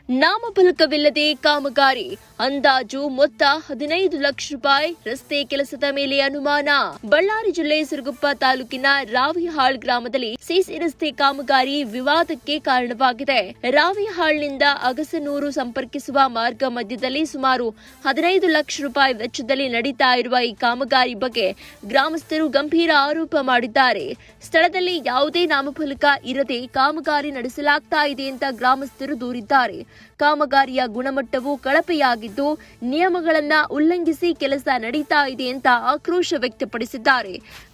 ನಾಮಫಲಕವಿಲ್ಲದೆ ಕಾಮಗಾರಿ, ಅಂದಾಜು ಮೊತ್ತ 15 ಲಕ್ಷ ರೂಪಾಯಿ. ರಸ್ತೆ ಕೆಲಸದ ಮೇಲೆ ಅನುಮಾನ. ಬಳ್ಳಾರಿ ಜಿಲ್ಲೆ ಸಿರುಗುಪ್ಪ ತಾಲೂಕಿನ ರಾವಿಹಾಳ್ ಗ್ರಾಮದಲ್ಲಿ ಸಿಸಿ ರಸ್ತೆ ಕಾಮಗಾರಿ ವಿವಾದಕ್ಕೆ ಕಾರಣವಾಗಿದೆ. ರಾವಿಹಾಳ್ನಿಂದ ಅಗಸನೂರು ಸಂಪರ್ಕಿಸುವ ಮಾರ್ಗ ಮಧ್ಯದಲ್ಲಿ ಸುಮಾರು 15 ಲಕ್ಷ ರೂಪಾಯಿ ವೆಚ್ಚದಲ್ಲಿ ನಡೀತಾ ಇರುವ ಈ ಕಾಮಗಾರಿ ಬಗ್ಗೆ ಗ್ರಾಮಸ್ಥರು ಗಂಭೀರ ಆರೋಪ ಮಾಡಿದ್ದಾರೆ. ಸ್ಥಳದಲ್ಲಿ ಯಾವುದೇ ನಾಮಫಲಕ ಇರದೆ ಕಾಮಗಾರಿ ನಡೆಸಲಾಗ್ತಾ ಇದೆ ಅಂತ ಗ್ರಾಮಸ್ಥರು ದೂರಿದ್ದಾರೆ. ಕಾಮಗಾರಿಯ ಗುಣಮಟ್ಟವು ಕಳಪೆಯಾಗಿದ್ದು ನಿಯಮಗಳನ್ನ ಉಲ್ಲಂಘಿಸಿ ಕೆಲಸ ನಡೀತಾ ಇದೆ ಅಂತ ಆಕ್ರೋಶ ವ್ಯಕ್ತಪಡಿಸಿದ್ದಾರೆ.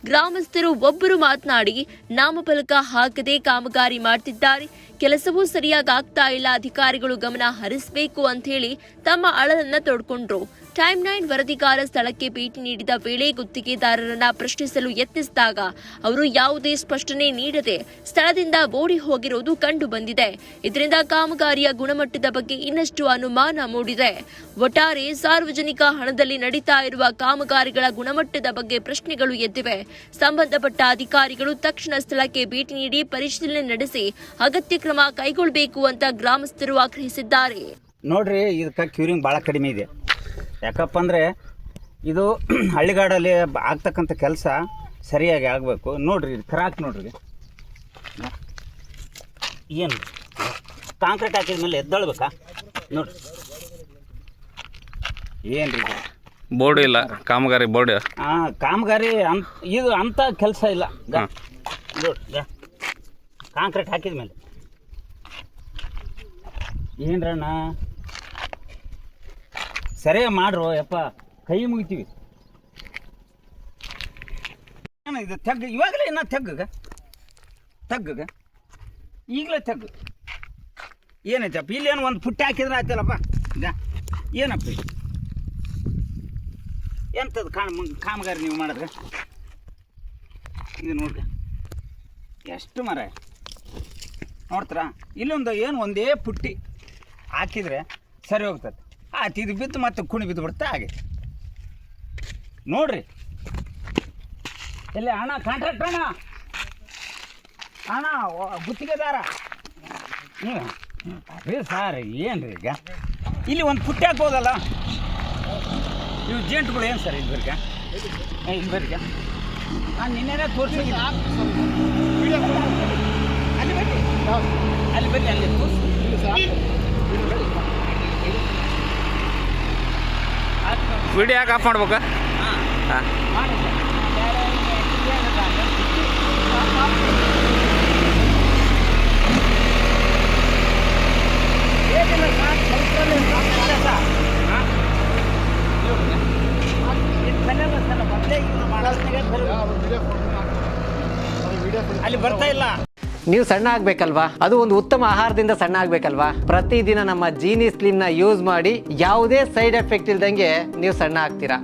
ಗ್ರಾಮಸ್ಥರು ಒಬ್ಬರು ಮಾತನಾಡಿ ನಾಮಫಲಕ ಹಾಕದೆ ಕಾಮಗಾರಿ ಮಾಡ್ತಿದ್ದಾರೆ, ಕೆಲಸವೂ ಸರಿಯಾಗಿ ಆಗ್ತಾ ಇಲ್ಲ, ಅಧಿಕಾರಿಗಳು ಗಮನ ಹರಿಸಬೇಕು ಅಂತ ಹೇಳಿ ತಮ್ಮ ಅಳಲನ್ನ ತೋಡ್ಕೊಂಡ್ರು. ಟೈಮ್ 9 ವರದಿಗಾರ ಸ್ಥಳಕ್ಕೆ ಭೇಟಿ ನೀಡಿದ ವೇಳೆ ಗುತ್ತಿಗೆದಾರರನ್ನ ಪ್ರಶ್ನಿಸಲು ಯತ್ನಿಸಿದಾಗ ಅವರು ಯಾವುದೇ ಸ್ಪಷ್ಟನೆ ನೀಡದೆ ಸ್ಥಳದಿಂದ ಓಡಿ ಹೋಗಿರುವುದು ಕಂಡು ಬಂದಿದೆ. ಇದರಿಂದ ಕಾಮಗಾರಿಯ ಗುಣಮಟ್ಟದ ಬಗ್ಗೆ ಇನ್ನಷ್ಟು ಅನುಮಾನ ಮೂಡಿದೆ. ಒಟ್ಟಾರೆ ಸಾರ್ವಜನಿಕ ಹಣದಲ್ಲಿ ನಡೀತಾ ಇರುವ ಕಾಮಗಾರಿಗಳ ಗುಣಮಟ್ಟದ ಬಗ್ಗೆ ಪ್ರಶ್ನೆಗಳು ಎದ್ದಿವೆ. ಸಂಬಂಧಪಟ್ಟ ಅಧಿಕಾರಿಗಳು ತಕ್ಷಣ ಸ್ಥಳಕ್ಕೆ ಭೇಟಿ ನೀಡಿ ಪರಿಶೀಲನೆ ನಡೆಸಿ ಅಗತ್ಯ ಕ್ರಮ ಕೈಗೊಳ್ಳಬೇಕು ಅಂತ ಗ್ರಾಮಸ್ಥರು ಆಗ್ರಹಿಸಿದ್ದಾರೆ. ನೋಡ್ರಿ, ಇದಕ್ಕೆ ಕ್ಯೂರಿಂಗ್ ಭಾಳ ಕಡಿಮೆ ಇದೆ. ಯಾಕಪ್ಪ ಅಂದರೆ ಇದು ಹಳ್ಳಿಗಾಡಲ್ಲಿ ಆಗ್ತಕ್ಕಂಥ ಕೆಲಸ ಸರಿಯಾಗಿ ಆಗಬೇಕು. ನೋಡ್ರಿ, ಇದು ಕ್ರಾಕ್ ನೋಡ್ರಿ, ಏನು ಕಾಂಕ್ರೀಟ್ ಹಾಕಿದ ಮೇಲೆ ಎದ್ದೊಳ್ಬೇಕಾ ನೋಡ್ರಿ. ಏನು ರೀ ಬೋರ್ಡ್ ಇಲ್ಲ, ಕಾಮಗಾರಿ ಬೋರ್ಡ್. ಕಾಮಗಾರಿ ಇದು ಅಂಥ ಕೆಲಸ ಇಲ್ಲ. ನೋಡ್ರಿ, ಕಾಂಕ್ರೀಟ್ ಹಾಕಿದ ಮೇಲೆ ಏನ್ರಣ್ಣ ಸರಿಯಾಗಿ ಮಾಡ್ರು ಯಪ್ಪ, ಕೈ ಮುಗಿತೀವಿ. ಇದು ತೆಗ್ಗ ಇವಾಗಲೇ ಇನ್ನ ತೆಗ್ಗ ಈಗಲೇ ತೆಗ್ಗು. ಏನೈತಪ್ಪ ಇಲ್ಲೇನು ಒಂದು ಪುಟ್ಟಿ ಹಾಕಿದ್ರೆ ಆಯ್ತಲ್ಲಪ್ಪ. ಏನಪ್ಪ ಇದು ಎಂಥದ್ದು ಕಾಮಗಾರಿ ನೀವು ಮಾಡಿದ್ರೆ? ಇದು ನೋಡ್ರಿ ಎಷ್ಟು ಮರ ನೋಡ್ತೀರಾ? ಇಲ್ಲೊಂದು ಏನು ಒಂದೇ ಪುಟ್ಟಿ ಹಾಕಿದರೆ ಸರಿ ಹೋಗ್ತದೆ. ಆಯ್ತು, ಇದು ಬಿದ್ದು ಮತ್ತೆ ಕುಣಿ ಬಿದ್ದು ಬಿಡುತ್ತೆ. ಹಾಗೆ ನೋಡ್ರಿ, ಎಲ್ಲಿ ಅಣ್ಣ ಕಾಂಟ್ರಾಕ್ಟ್ ಅಣ್ಣ ಗುತ್ತಿಗೆದಾರ ನೀವು ರೀ ಸಾರ್, ಏನು ರೀ ಈಗ ಇಲ್ಲಿ ಒಂದು ಪುಟ್ಟಿ ಹಾಕ್ಬೋದಲ್ಲ? ಇವು ಜೇಂಟ್ಗಳು ಏನು ಸರ್ ಇಲ್ಲಿ ಬರ್ಗ ಇಲ್ಲಿ ಬರ್ಗ ನಾನು ನಿನ್ನೆ ತೋರಿಸಿದ್ದೀನಿ. ಅಲ್ಲಿ ಬರ್ರಿ, ಅಲ್ಲಿ ಬರ್ರಿ, ಅಲ್ಲಿ ತೋರಿಸಿ. ವಿಡಿಯೋ ಯಾಕೆ ಆಫ್ ಮಾಡ್ಬೇಕಾ? ಹಾಂ ಮಾಡಿ ಅಲ್ಲಿ ಬರ್ತಾ ಇಲ್ಲ. ನೀವು ಸಣ್ಣ ಆಗ್ಬೇಕಲ್ವಾ? ಅದು ಒಂದು ಉತ್ತಮ ಆಹಾರದಿಂದ ಸಣ್ಣ ಆಗ್ಬೇಕಲ್ವಾ? ಪ್ರತಿದಿನ ನಮ್ಮ ಜೀನಿ ಸ್ಲಿಮ್ ನ ಯೂಸ್ ಮಾಡಿ ಯಾವುದೇ ಸೈಡ್ ಎಫೆಕ್ಟ್ ಇಲ್ದಂಗೆ ನೀವು ಸಣ್ಣ ಆಗ್ತೀರಾ.